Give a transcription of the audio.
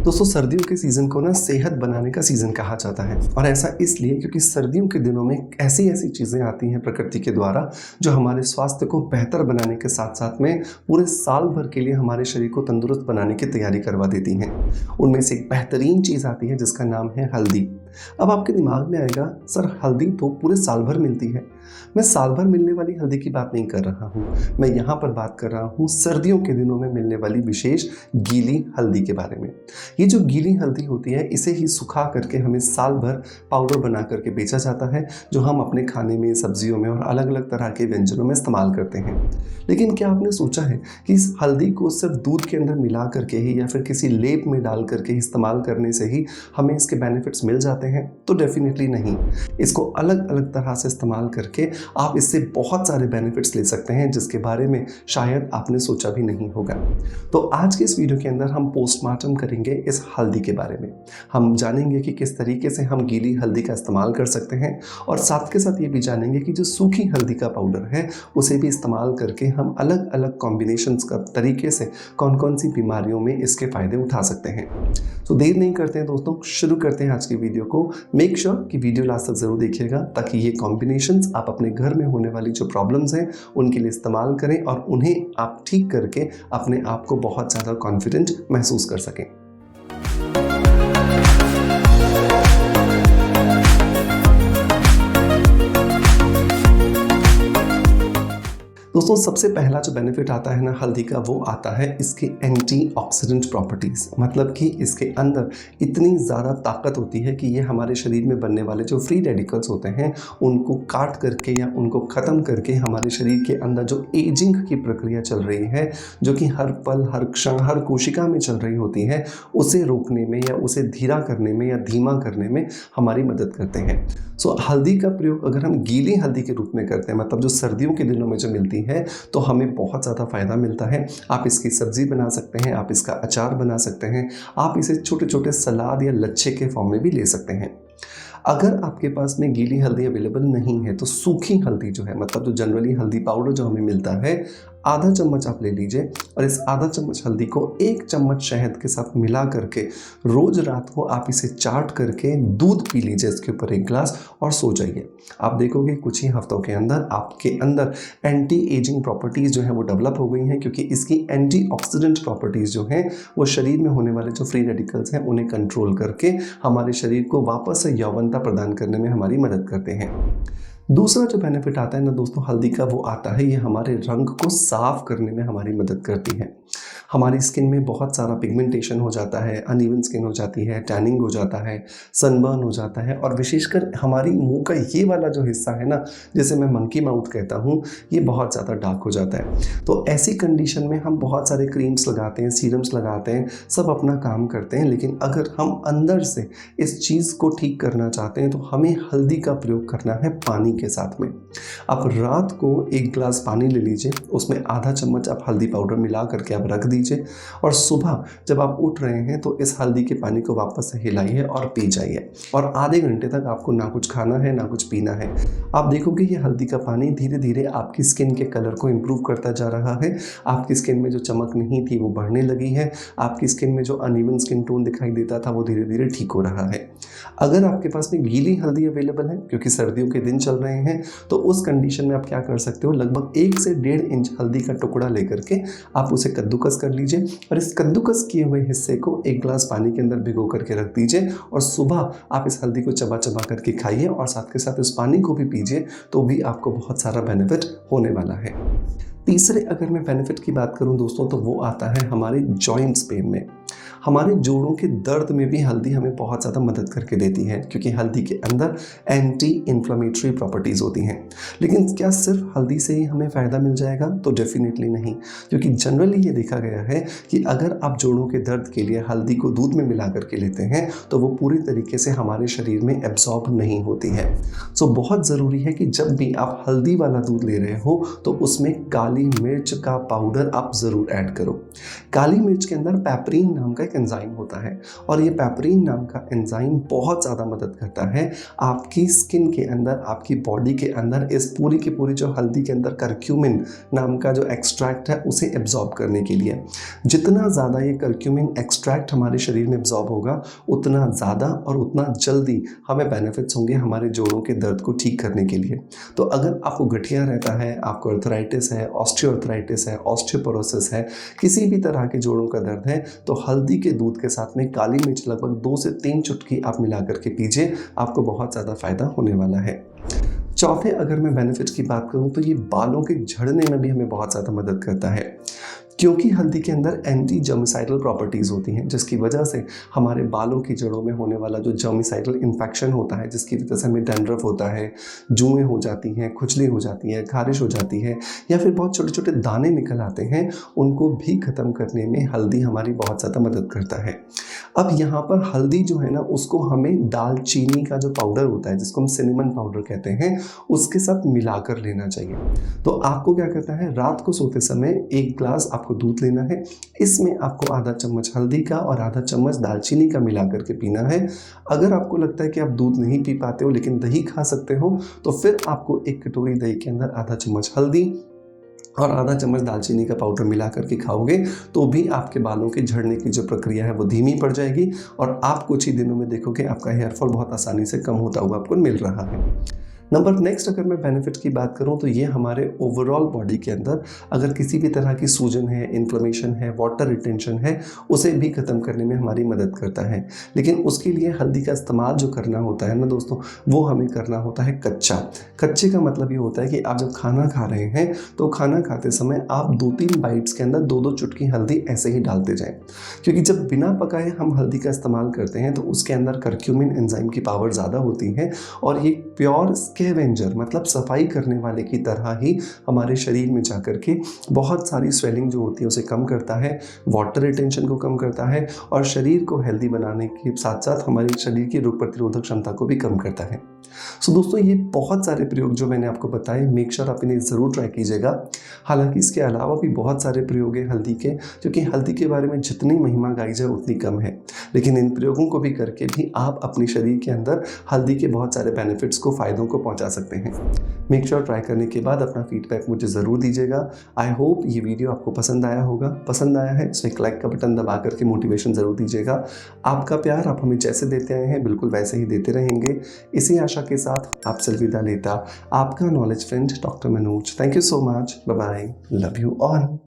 दोस्तों सर्दियों के सीज़न को ना सेहत बनाने का सीज़न कहा जाता है और ऐसा इसलिए क्योंकि सर्दियों के दिनों में ऐसी ऐसी चीज़ें आती हैं प्रकृति के द्वारा जो हमारे स्वास्थ्य को बेहतर बनाने के साथ साथ में पूरे साल भर के लिए हमारे शरीर को तंदुरुस्त बनाने की तैयारी करवा देती हैं। उनमें से एक बेहतरीन चीज़ आती है जिसका नाम है हल्दी। अब आपके दिमाग में आएगा सर हल्दी तो पूरे साल भर मिलती है। मैं साल भर मिलने वाली हल्दी की बात नहीं कर रहा हूँ, मैं यहाँ पर बात कर रहा हूँ सर्दियों के दिनों में मिलने वाली विशेष गीली हल्दी के बारे में। ये जो गीली हल्दी होती है इसे ही सुखा करके हमें साल भर पाउडर बना करके बेचा जाता है, जो हम अपने खाने में, सब्जियों में और अलग अलग तरह के व्यंजनों में इस्तेमाल करते हैं। लेकिन क्या आपने सोचा है कि इस हल्दी को सिर्फ दूध के अंदर मिला करके ही या फिर किसी लेप में डाल करके इस्तेमाल करने से ही हमें इसके बेनिफिट्स मिल जाते हैं? तो डेफिनेटली नहीं। इसको अलग अलग तरह से इस्तेमाल करके आप इससे बहुत सारे बेनिफिट्स ले सकते हैं जिसके बारे में शायद आपने सोचा भी नहीं होगा। तो आज के इस वीडियो के अंदर हम पोस्टमार्टम करेंगे इस हल्दी के बारे में। हम जानेंगे कि किस तरीके से हम गीली हल्दी का इस्तेमाल कर सकते हैं और साथ के साथ ये भी जानेंगे कि जो सूखी हल्दी का पाउडर है उसे भी इस्तेमाल करके हम अलग अलग कॉम्बिनेशंस का तरीके से कौन कौन सी बीमारियों में इसके फ़ायदे उठा सकते हैं। तो देर नहीं करते हैं दोस्तों, शुरू करते हैं आज की वीडियो को। मेक श्योर कि वीडियो लास्ट तक ज़रूर देखिएगा ताकि ये कॉम्बिनेशंस आप अपने घर में होने वाली जो प्रॉब्लम्स हैं उनके लिए इस्तेमाल करें और उन्हें आप ठीक करके अपने आप को बहुत ज़्यादा कॉन्फिडेंट महसूस कर सकें। दोस्तों सबसे पहला जो बेनिफिट आता है ना हल्दी का, वो आता है इसके एंटीऑक्सीडेंट प्रॉपर्टीज़। मतलब कि इसके अंदर इतनी ज़्यादा ताकत होती है कि ये हमारे शरीर में बनने वाले जो फ्री रेडिकल्स होते हैं उनको काट करके या उनको ख़त्म करके हमारे शरीर के अंदर जो एजिंग की प्रक्रिया चल रही है, जो कि हर पल, हर क्षण, हर कोशिका में चल रही होती है, उसे रोकने में या उसे धीरा करने में या धीमा करने में हमारी मदद करते हैं। सो हल्दी का प्रयोग अगर हम गीली हल्दी के रूप में करते हैं, मतलब जो सर्दियों के दिनों में जो मिलती है, तो हमें बहुत ज़्यादा फ़ायदा मिलता है। आप इसकी सब्ज़ी बना सकते हैं, आप इसका अचार बना सकते हैं, आप इसे छोटे छोटे सलाद या लच्छे के फॉर्म में भी ले सकते हैं। अगर आपके पास में गीली हल्दी अवेलेबल नहीं है तो सूखी हल्दी जो है, मतलब जो जनरली हल्दी पाउडर जो हमें मिलता है, आधा चम्मच आप ले लीजिए और इस आधा चम्मच हल्दी को 1 चम्मच शहद के साथ मिला करके रोज़ रात को आप इसे चाट करके दूध पी लीजिए इसके ऊपर 1 गिलास और सो जाइए। आप देखोगे कुछ ही हफ्तों के अंदर आपके अंदर एंटी एजिंग प्रॉपर्टीज़ जो हैं वो डेवलप हो गई हैं, क्योंकि इसकी एंटीऑक्सीडेंट प्रॉपर्टीज़ जो हैं वो शरीर में होने वाले जो फ्री रेडिकल्स हैं उन्हें कंट्रोल करके हमारे शरीर को वापस से यौवनता प्रदान करने में हमारी मदद करते हैं। दूसरा जो बेनिफिट आता है ना दोस्तों हल्दी का, वो आता है ये हमारे रंग को साफ करने में हमारी मदद करती है। हमारी स्किन में बहुत सारा पिगमेंटेशन हो जाता है, अनइवन स्किन हो जाती है, टैनिंग हो जाता है, सनबर्न हो जाता है और विशेषकर हमारी मुंह का ये वाला जो हिस्सा है ना, जिसे मैं मंकी माउथ कहता हूँ, ये बहुत ज़्यादा डार्क हो जाता है। तो ऐसी कंडीशन में हम बहुत सारे क्रीम्स लगाते हैं, सीरम्स लगाते हैं, सब अपना काम करते हैं, लेकिन अगर हम अंदर से इस चीज़ को ठीक करना चाहते हैं तो हमें हल्दी का प्रयोग करना है पानी के साथ में। आप रात को 1 गिलास पानी ले लीजिए, उसमें आधा चम्मच आप हल्दी पाउडर मिला करके आप रख दीजिए और सुबह जब आप उठ रहे हैं तो इस हल्दी के पानी को वापस से हिलाइए और पी जाइए और आधे घंटे तक आपको ना कुछ खाना है ना कुछ पीना है। आप देखोगे ये हल्दी का पानी धीरे धीरे आपकी स्किन के कलर को इम्प्रूव करता जा रहा है। आपकी स्किन में जो चमक नहीं थी वो बढ़ने लगी है, आपकी स्किन में जो अनइवन स्किन टोन दिखाई देता था वो धीरे धीरे ठीक हो रहा है। अगर आपके पास में गीली हल्दी अवेलेबल है, क्योंकि सर्दियों के दिन चल रहे हैं, तो उस कंडीशन में आप क्या कर सकते हो, लगभग 1 से 1.5 इंच हल्दी का टुकड़ा लेकर के आप उसे कद्दूकस कर लीजिए और इस कद्दूकस किए हुए हिस्से को 1 गिलास पानी के अंदर भिगो करके रख दीजिए और सुबह आप इस हल्दी को चबा चबा करके खाइए और साथ के साथ इस पानी को भी पीजिए, तो भी आपको बहुत सारा बेनिफिट होने वाला है। तीसरे अगर मैं बेनिफिट की बात करूं दोस्तों, तो वो आता है हमारे जॉइंट्स पेन में। हमारे जोड़ों के दर्द में भी हल्दी हमें बहुत ज़्यादा मदद करके देती है, क्योंकि हल्दी के अंदर एंटी इन्फ्लेमेटरी प्रॉपर्टीज़ होती हैं। लेकिन क्या सिर्फ हल्दी से ही हमें फ़ायदा मिल जाएगा? तो डेफिनेटली नहीं, क्योंकि जनरली ये देखा गया है कि अगर आप जोड़ों के दर्द के लिए हल्दी को दूध में मिला करके लेते हैं तो वो पूरी तरीके से हमारे शरीर में एब्जॉर्ब नहीं होती है। सो बहुत ज़रूरी है कि जब भी आप हल्दी वाला दूध ले रहे हो तो उसमें काली मिर्च का पाउडर आप ज़रूर ऐड करो। काली मिर्च के अंदर पैपरीन नाम का एक एंजाइम होता है और ये पेपरिन नाम का एंजाइम बहुत ज़्यादा मदद करता है आपकी स्किन के अंदर, आपकी बॉडी के अंदर इस पूरी की पूरी जो हल्दी के अंदर करक्यूमिन नाम का जो एक्सट्रैक्ट है उसे एब्जॉर्ब करने के लिए। जितना ज़्यादा ये करक्यूमिन एक्सट्रैक्ट हमारे शरीर में एब्जॉर्ब होगा उतना ज़्यादा और उतना जल्दी हमें बेनिफिट्स होंगे हमारे जोड़ों के दर्द को ठीक करने के लिए। तो अगर आपको गठिया रहता है, आपको अर्थराइटिस है, ऑस्टियोआर्थराइटिस है, ऑस्टियोपोरोसिस है, किसी भी तरह के जोड़ों का दर्द है, तो हल्दी के दूध के साथ में काली मिर्च लगभग 2 से 3 चुटकी आप मिला करके पीजिए, आपको बहुत ज़्यादा फायदा होने वाला है। चौथे अगर मैं बेनिफिट्स की बात करूं तो ये बालों के झड़ने में भी हमें बहुत ज़्यादा मदद करता है, क्योंकि हल्दी के अंदर एंटी जर्मिसाइडल प्रॉपर्टीज़ होती हैं, जिसकी वजह से हमारे बालों की जड़ों में होने वाला जो जर्मिसाइडल इन्फेक्शन होता है, जिसकी वजह से हमें डैंड्रफ होता है, जुएँ हो जाती हैं, खुजली हो जाती है, खारिश हो जाती है या फिर बहुत छोटे छोटे दाने निकल आते हैं, उनको भी ख़त्म करने में हल्दी हमारी बहुत ज़्यादा मदद करता है। अब यहाँ पर हल्दी जो है ना, उसको हमें दालचीनी का जो पाउडर होता है, जिसको हम सिनेमन पाउडर कहते हैं, उसके साथ मिलाकर लेना चाहिए। तो आपको क्या करना है, रात को सोते समय 1 ग्लास आपको दूध लेना है, इसमें आपको आधा चम्मच हल्दी का और आधा चम्मच दालचीनी का मिला करके पीना है। अगर आपको लगता है कि आप दूध नहीं पी पाते हो लेकिन दही खा सकते हो, तो फिर आपको 1 कटोरी दही के अंदर आधा चम्मच हल्दी और आधा चम्मच दालचीनी का पाउडर मिला करके खाओगे तो भी आपके बालों के झड़ने की जो प्रक्रिया है वो धीमी पड़ जाएगी और आप कुछ ही दिनों में देखोगे आपका हेयर फॉल बहुत आसानी से कम होता हुआ आपको मिल रहा है। नेक्स्ट अगर मैं बेनिफिट की बात करूं तो ये हमारे ओवरऑल बॉडी के अंदर अगर किसी भी तरह की सूजन है, इन्फ्लेमेशन है, वाटर रिटेंशन है, उसे भी ख़त्म करने में हमारी मदद करता है। लेकिन उसके लिए हल्दी का इस्तेमाल जो करना होता है ना दोस्तों, वो हमें करना होता है कच्चा। कच्चे का मतलब ये होता है कि आप जब खाना खा रहे हैं तो खाना खाते समय आप 2-3 बाइट्स के अंदर 2-2 चुटकी हल्दी ऐसे ही डालते जाएं, क्योंकि जब बिना पकाए हम हल्दी का इस्तेमाल करते हैं तो उसके अंदर करक्यूमिन एंजाइम की पावर ज़्यादा होती है और ये प्योर स्कैवेंजर मतलब सफाई करने वाले की तरह ही हमारे शरीर में जाकर के बहुत सारी स्वेलिंग जो होती है उसे कम करता है, वाटर रिटेंशन को कम करता है और शरीर को हेल्दी बनाने के साथ साथ हमारे शरीर की रोग प्रतिरोधक क्षमता को भी कम करता है। सो दोस्तों, ये बहुत सारे प्रयोग जो मैंने आपको बताए, मेक श्योर आप इन्हें ज़रूर ट्राई कीजिएगा। हालांकि इसके अलावा भी बहुत सारे प्रयोग हैं हल्दी के, क्योंकि हल्दी के बारे में जितनी महिमा गाई जाए उतनी कम है, लेकिन इन प्रयोगों को भी करके भी आप अपने शरीर के अंदर हल्दी के बहुत सारे बेनिफिट्स को, फ़ायदों को पहुंचा सकते हैं। मेक श्योर ट्राई करने के बाद अपना फीडबैक मुझे ज़रूर दीजिएगा। आई होप ये वीडियो आपको पसंद आया होगा। पसंद आया है तो एक लाइक का बटन दबा करके मोटिवेशन ज़रूर दीजिएगा। आपका प्यार आप हमें जैसे देते आए हैं बिल्कुल वैसे ही देते रहेंगे। इसी आशा के साथ आपसे अलविदा लेता आपका knowledge friend doctor Manoj. Thank you so much. Bye bye. Love you all.